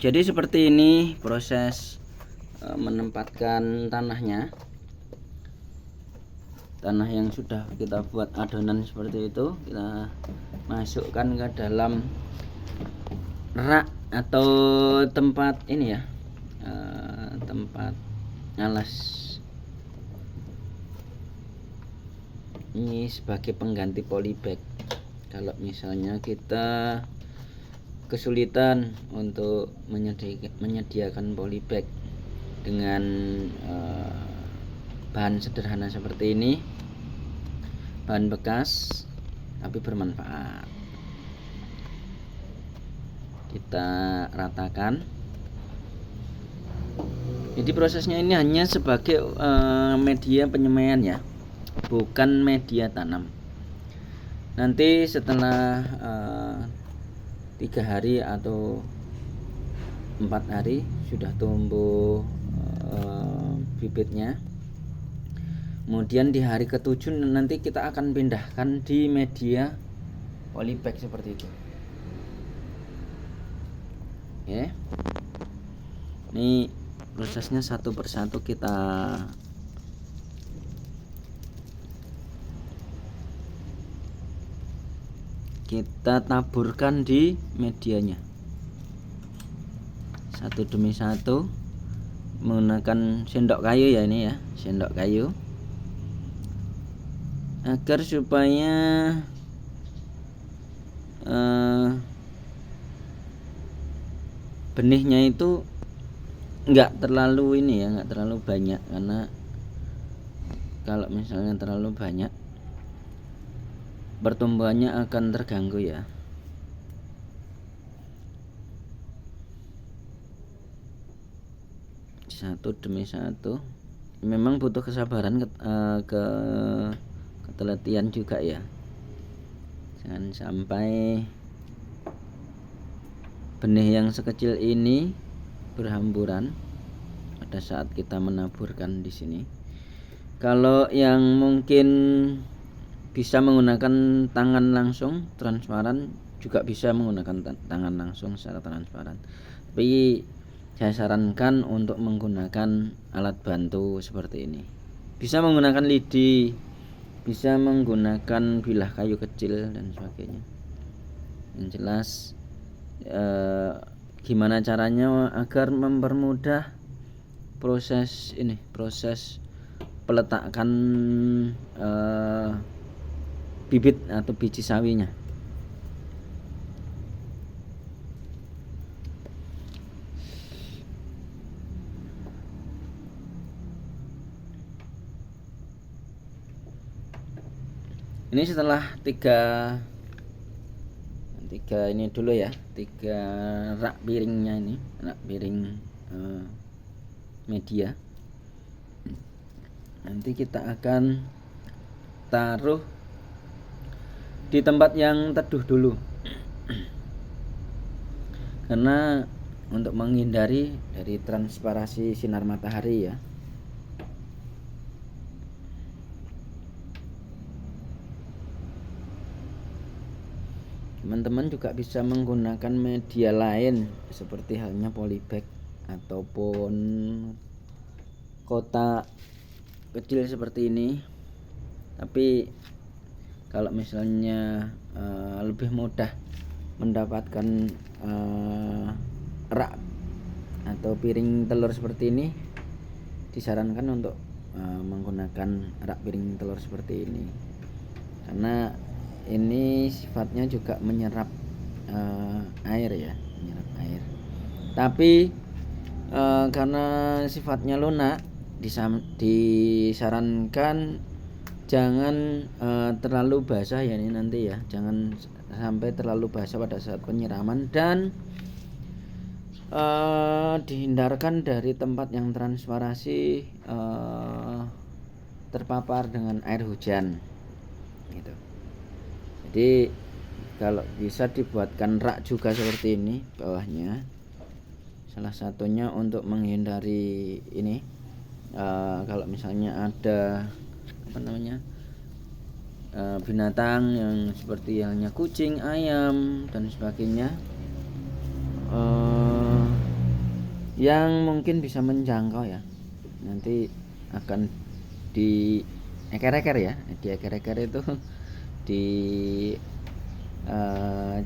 Jadi seperti ini proses menempatkan tanahnya. Tanah yang sudah kita buat adonan seperti itu kita masukkan ke dalam rak atau tempat ini ya, tempat alas. Ini sebagai pengganti polybag kalau misalnya kita kesulitan untuk menyediakan polybag dengan bahan sederhana seperti ini, bahan bekas tapi bermanfaat. Kita ratakan. Jadi prosesnya ini hanya sebagai media penyemaian ya, bukan media tanam. Nanti setelah 3 hari atau 4 hari sudah tumbuh bibitnya. Kemudian di hari ke-7 nanti kita akan pindahkan di media polybag seperti itu. Oke. Ini prosesnya satu persatu kita taburkan di medianya satu demi satu menggunakan sendok kayu ya, ini ya, sendok kayu, agar supaya benihnya itu enggak terlalu ini ya, enggak terlalu banyak, karena kalau misalnya terlalu banyak pertumbuhannya akan terganggu ya. Satu demi satu memang butuh kesabaran, ketelitian juga ya. Jangan sampai benih yang sekecil ini berhamburan pada saat kita menaburkan di sini. Kalau yang mungkin bisa menggunakan tangan langsung transparan juga bisa menggunakan tangan langsung secara transparan. Tapi saya sarankan untuk menggunakan alat bantu seperti ini. Bisa menggunakan lidi, bisa menggunakan bilah kayu kecil dan sebagainya. Yang jelas gimana caranya agar mempermudah proses ini, proses peletakan bibit atau biji sawinya. Ini setelah tiga ini dulu ya, 3 rak piringnya, ini rak piring media. Nanti kita akan taruh di tempat yang teduh dulu, karena untuk menghindari dari transparasi sinar matahari ya. Teman-teman juga bisa menggunakan media lain seperti halnya polybag ataupun kotak kecil seperti ini. Tapi kalau misalnya lebih mudah mendapatkan rak atau piring telur seperti ini, disarankan untuk menggunakan rak piring telur seperti ini, karena ini sifatnya juga menyerap air ya, menyerap air. Tapi karena sifatnya lunak, disarankan jangan terlalu basah ya, ini nanti ya, jangan sampai terlalu basah pada saat penyiraman, dan dihindarkan dari tempat yang transparasi terpapar dengan air hujan gitu. Jadi kalau bisa dibuatkan rak juga seperti ini bawahnya, salah satunya untuk menghindari ini, kalau misalnya ada binatang yang seperti halnya kucing, ayam dan sebagainya, yang mungkin bisa menjangkau ya, nanti akan di eker-eker ya, di eker-eker itu di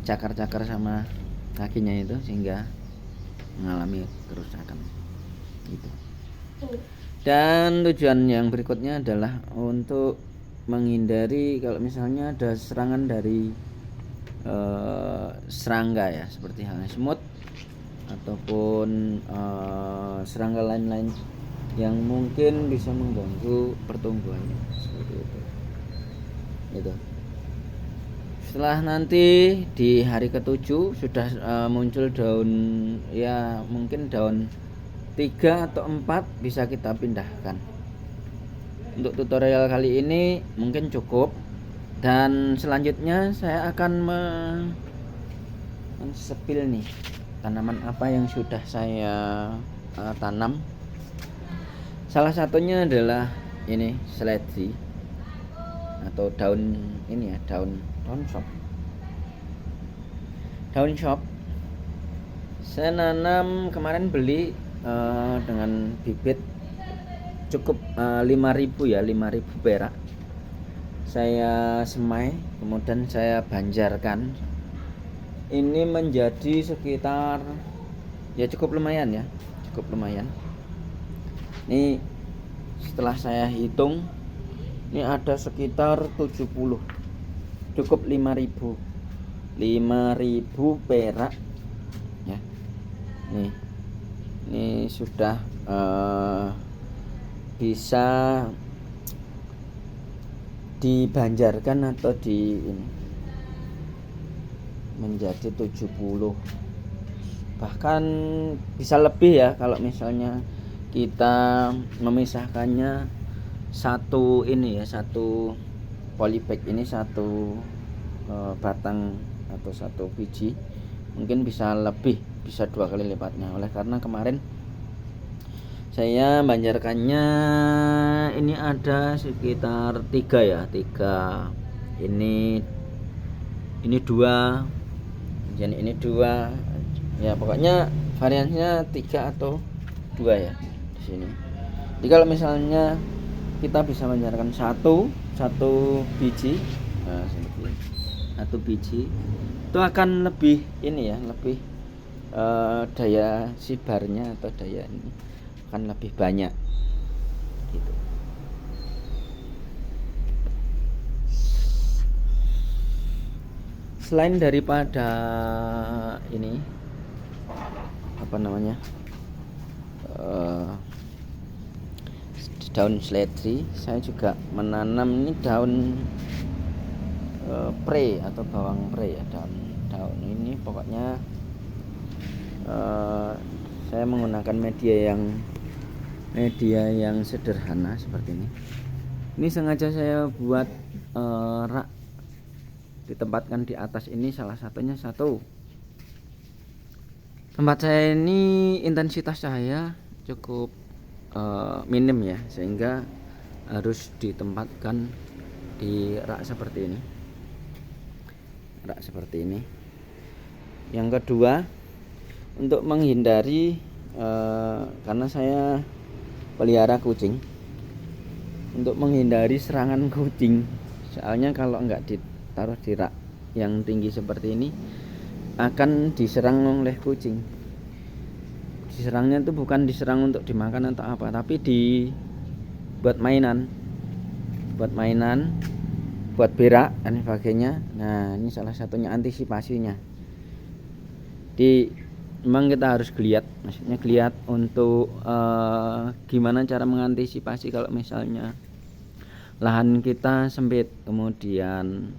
cakar-cakar sama kakinya itu sehingga mengalami kerusakan gitu. Dan tujuan yang berikutnya adalah untuk menghindari kalau misalnya ada serangan dari serangga ya, seperti halnya semut ataupun serangga lain-lain yang mungkin bisa mengganggu pertumbuhannya, seperti itu. Gitu. Setelah nanti di hari ke-7 sudah muncul daun, ya mungkin daun 3 atau 4 bisa kita pindahkan. Untuk tutorial kali ini mungkin cukup, dan selanjutnya saya akan men-spill nih tanaman apa yang sudah saya tanam. Salah satunya adalah ini seledri atau daun ini ya, daun shop. Saya nanam kemarin, beli dengan bibit cukup 5.000 ya, 5.000 perak. Saya semai, kemudian saya banjarkan. Ini menjadi sekitar ya cukup lumayan ya, cukup lumayan. Ini setelah saya hitung, ini ada sekitar 70, cukup 5.000 perak ya. Ini sudah bisa dibanjarkan atau di ini menjadi 70, bahkan bisa lebih ya kalau misalnya kita memisahkannya satu ini ya, satu polybag ini, satu batang atau satu biji, mungkin bisa lebih, bisa 2 kali lipatnya. Oleh karena kemarin saya banjarkannya ini ada sekitar 3 ya, 3 ini 2, dan ini 2 ya, pokoknya variannya 3 atau 2 ya di sini. Jadi kalau misalnya kita bisa banjarkan satu biji, satu biji itu akan lebih ini ya, lebih daya sibarnya atau daya ini akan lebih banyak gitu. Selain daripada ini apa namanya daun seledri, saya juga menanam ini daun pre atau bawang pre ya, daun ini pokoknya saya menggunakan media yang sederhana seperti ini. Ini sengaja saya buat rak ditempatkan di atas ini, salah satunya tempat saya ini intensitas cahaya cukup minim ya, sehingga harus ditempatkan di rak seperti ini. Yang kedua, untuk menghindari karena saya pelihara kucing, untuk menghindari serangan kucing, soalnya kalau nggak ditaruh di rak yang tinggi seperti ini akan diserang oleh kucing. Diserangnya itu bukan diserang untuk dimakan atau apa, tapi buat mainan, buat berak dan sebagainya. Nah, ini salah satunya antisipasinya. Memang kita harus geliat untuk gimana cara mengantisipasi kalau misalnya lahan kita sempit, kemudian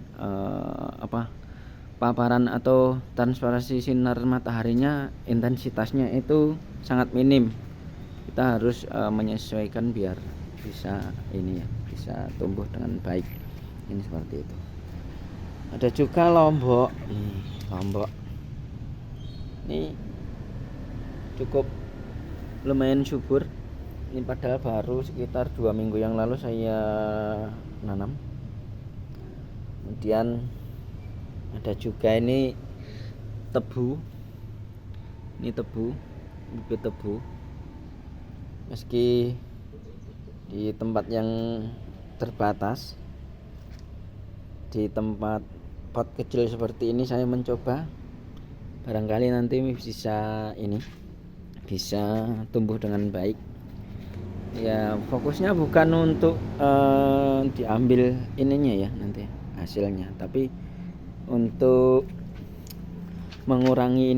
paparan atau transparansi sinar mataharinya intensitasnya itu sangat minim. Kita harus menyesuaikan biar bisa ini ya, bisa tumbuh dengan baik. Ini seperti itu. Ada juga lombok. Ini cukup lumayan subur. Ini padahal baru sekitar 2 minggu yang lalu saya nanam. Kemudian ada juga ini tebu. bibit tebu. Meski di tempat yang terbatas, di tempat pot kecil seperti ini saya mencoba, barangkali nanti bisa tumbuh dengan baik. Ya fokusnya bukan untuk diambil ininya ya nanti hasilnya, tapi untuk mengurangi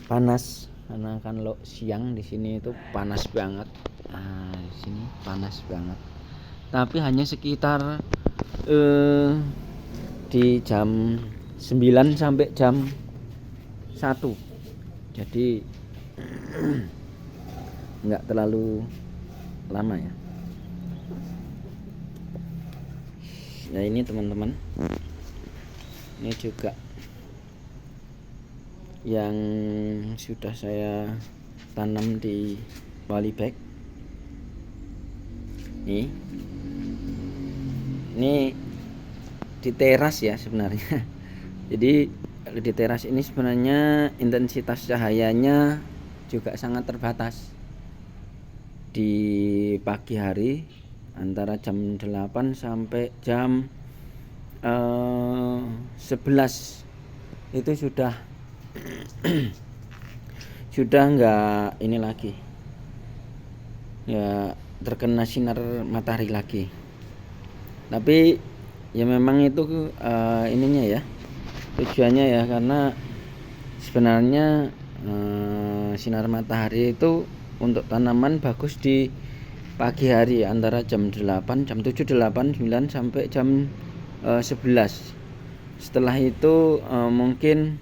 panas, karena kan lo siang di sini itu panas banget. Di sini panas banget. Tapi hanya sekitar di jam 9 sampai jam 1. Jadi enggak terlalu lama ya. Ya ini teman-teman. Ini juga yang sudah saya tanam di polybag. Ini di teras ya sebenarnya. Jadi di teras ini sebenarnya intensitas cahayanya juga sangat terbatas. Di pagi hari antara jam 8 sampai jam 11 itu sudah enggak ini lagi ya, terkena sinar matahari lagi. Tapi ya memang itu ininya ya, tujuannya ya, karena sebenarnya sinar matahari itu untuk tanaman bagus di pagi hari antara jam 8, jam 7, 8, 9 sampai jam 11. Setelah itu mungkin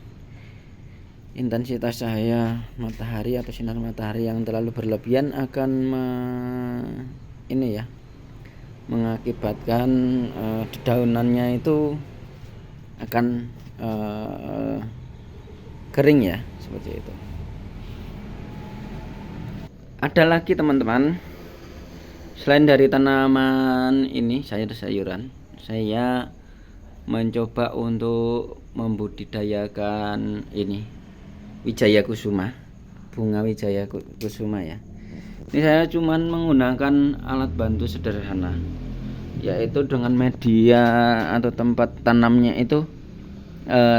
intensitas cahaya matahari atau sinar matahari yang terlalu berlebihan akan mengakibatkan dedaunannya itu akan kering ya, seperti itu. Ada lagi teman-teman, selain dari tanaman ini sayur-sayuran, saya mencoba untuk membudidayakan ini Wijaya Kusuma, bunga Wijaya Kusuma ya. Ini saya cuman menggunakan alat bantu sederhana, yaitu dengan media atau tempat tanamnya itu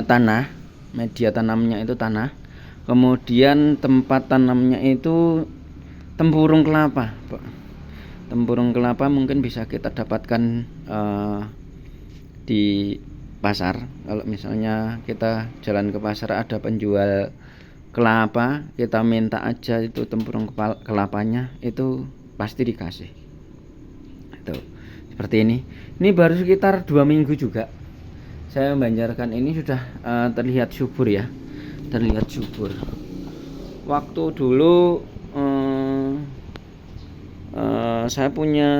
tanah, media tanamnya itu tanah, kemudian tempat tanamnya itu tempurung kelapa. Tempurung kelapa mungkin bisa kita dapatkan di pasar. Kalau misalnya kita jalan ke pasar ada penjual kelapa, kita minta aja itu tempurung kelapanya, itu pasti dikasih. Itu seperti ini. Ini baru sekitar 2 minggu juga saya membanjarkan ini, sudah terlihat subur ya, terlihat subur. Waktu dulu saya punya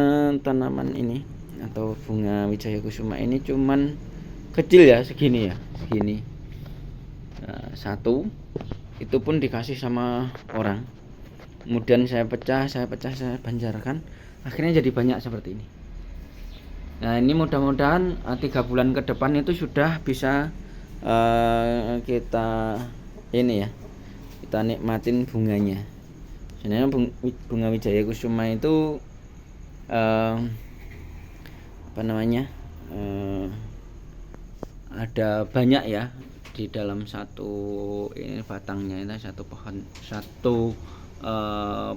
tanaman ini atau bunga Wijaya Kusuma ini cuman kecil ya, segini. Satu itu pun dikasih sama orang, kemudian saya pecah, saya banjarkan, akhirnya jadi banyak seperti ini. Nah ini mudah-mudahan 3 bulan ke depan itu sudah bisa kita nikmatin bunganya. Sebenarnya bunga Wijaya Kusuma itu ada banyak ya di dalam satu ini batangnya, ini satu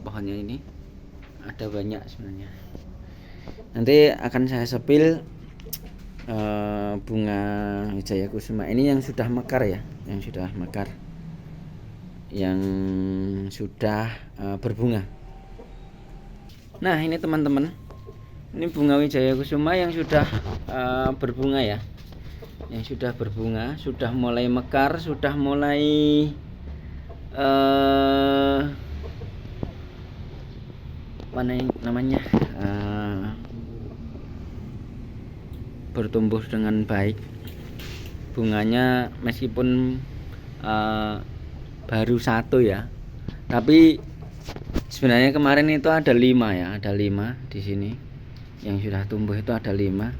pohonnya ini ada banyak sebenarnya. Nanti akan saya sepil bunga Wijaya Kusuma ini yang sudah mekar ya, yang sudah berbunga. Nah ini teman-teman, ini bunga Wijaya Kusuma yang sudah berbunga ya, yang sudah berbunga, sudah mulai mekar, sudah mulai bertumbuh dengan baik. Bunganya meskipun baru 1 ya, tapi sebenarnya kemarin itu ada 5 ya, ada 5 di sini yang sudah tumbuh, itu ada 5,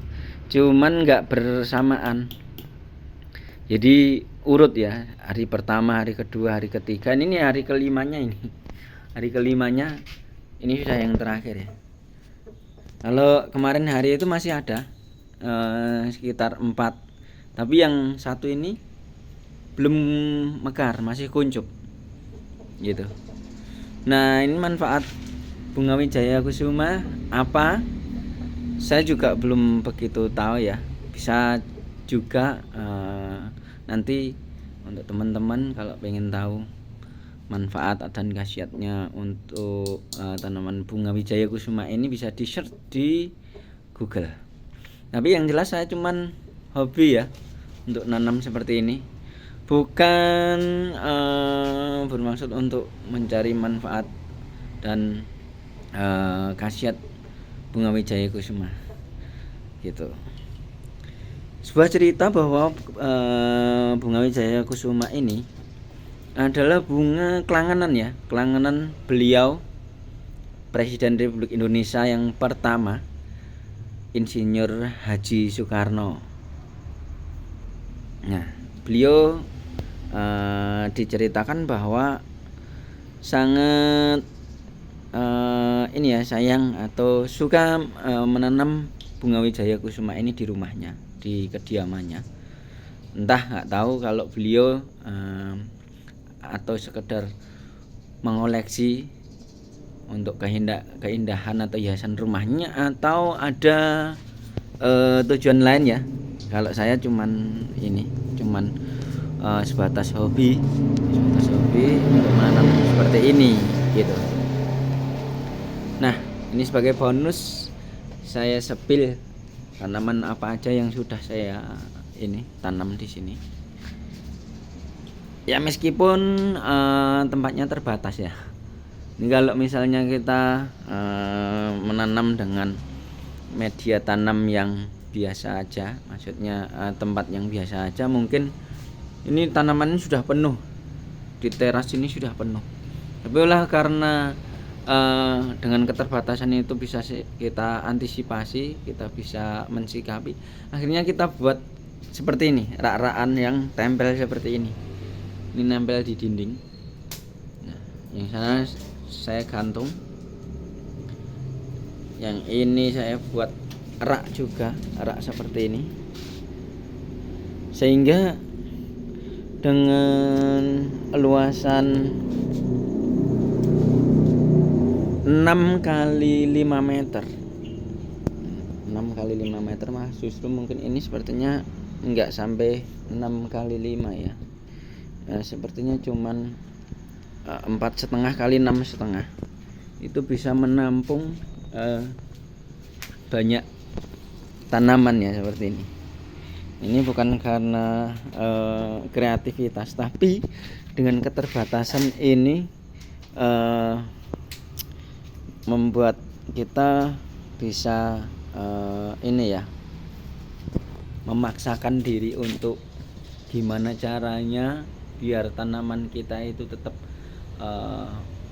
cuman nggak bersamaan. Jadi urut ya, hari pertama, hari kedua, hari ketiga, ini hari kelimanya ini. Hari kelimanya ini sudah yang terakhir ya. Kalau kemarin hari itu masih ada sekitar 4, tapi yang satu ini belum mekar, masih kuncup gitu. Nah, ini manfaat bunga wijaya kusuma apa? Saya juga belum begitu tahu ya. Bisa juga nanti untuk teman-teman kalau pengen tahu manfaat dan khasiatnya untuk tanaman bunga wijaya kusuma ini bisa di search di Google. Tapi yang jelas saya cuman hobi ya untuk nanam seperti ini, bukan bermaksud untuk mencari manfaat dan khasiat bunga wijaya kusuma gitu. Sebuah cerita bahwa bunga wijaya kusuma ini adalah bunga kelanganan ya, kelanganan beliau Presiden Republik Indonesia yang pertama, Insinyur Haji Soekarno. Nah, beliau diceritakan bahwa sangat ini ya, sayang atau suka menanam bunga wijaya kusuma ini di rumahnya, di kediamannya. Entah nggak tahu kalau beliau atau sekedar mengoleksi untuk keindahan atau hiasan rumahnya, atau ada tujuan lain ya. Kalau saya cuman sebatas hobi untuk menanam seperti ini gitu. Nah, ini sebagai bonus saya sepil tanaman apa aja yang sudah saya ini tanam di sini. Ya meskipun tempatnya terbatas ya. Ini kalau misalnya kita menanam dengan media tanam yang biasa aja, maksudnya tempat yang biasa aja, mungkin ini tanaman sudah penuh, di teras ini sudah penuh. Tapi olah karena dengan keterbatasan itu bisa kita antisipasi, kita bisa mensikapi, akhirnya kita buat seperti ini, rak-rakan yang tempel seperti ini nempel di dinding. Nah, yang sana saya gantung, yang ini saya buat rak juga, rak seperti ini, sehingga dengan luasan 6 kali 5 meter 6 kali 5 meter mah justru mungkin ini sepertinya enggak sampai 6 kali 5 ya. Sepertinya cuman 4,5 kali 6,5. Itu bisa menampung banyak tanaman ya seperti ini. Ini bukan karena kreativitas, tapi dengan keterbatasan ini membuat kita bisa ini ya, memaksakan diri untuk gimana caranya biar tanaman kita itu tetap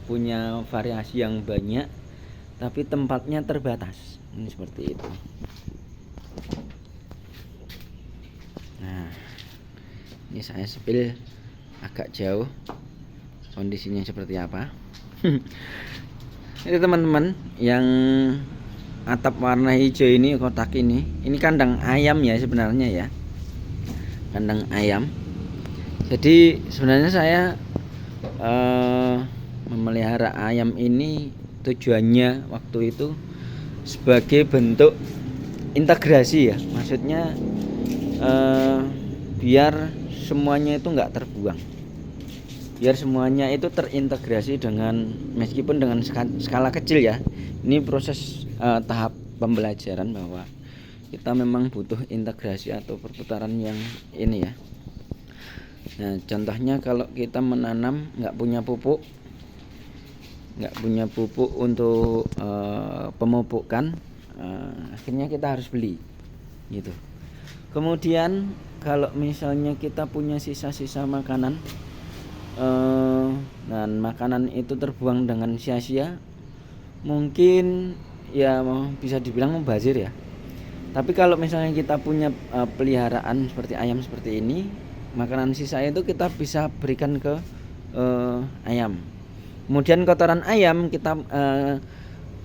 punya variasi yang banyak, tapi tempatnya terbatas. Ini seperti itu. Nah, ini saya spill agak jauh, kondisinya seperti apa. Ini teman-teman yang atap warna hijau ini, kotak ini kandang ayam ya sebenarnya ya, kandang ayam. Jadi sebenarnya saya memelihara ayam ini tujuannya waktu itu sebagai bentuk integrasi ya, maksudnya biar semuanya itu enggak terbuang, biar semuanya itu terintegrasi dengan, meskipun dengan skala kecil ya. Ini proses tahap pembelajaran bahwa kita memang butuh integrasi atau perputaran yang ini ya. Nah, contohnya kalau kita menanam nggak punya pupuk untuk pemupukan, akhirnya kita harus beli gitu. Kemudian kalau misalnya kita punya sisa-sisa makanan, dan makanan itu terbuang dengan sia-sia, mungkin ya bisa dibilang mubazir ya. Tapi kalau misalnya kita punya peliharaan seperti ayam seperti ini, makanan sisa itu kita bisa berikan ke ayam. Kemudian kotoran ayam kita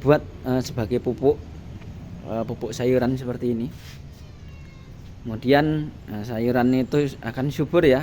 buat sebagai pupuk sayuran seperti ini. Kemudian sayuran itu akan subur ya,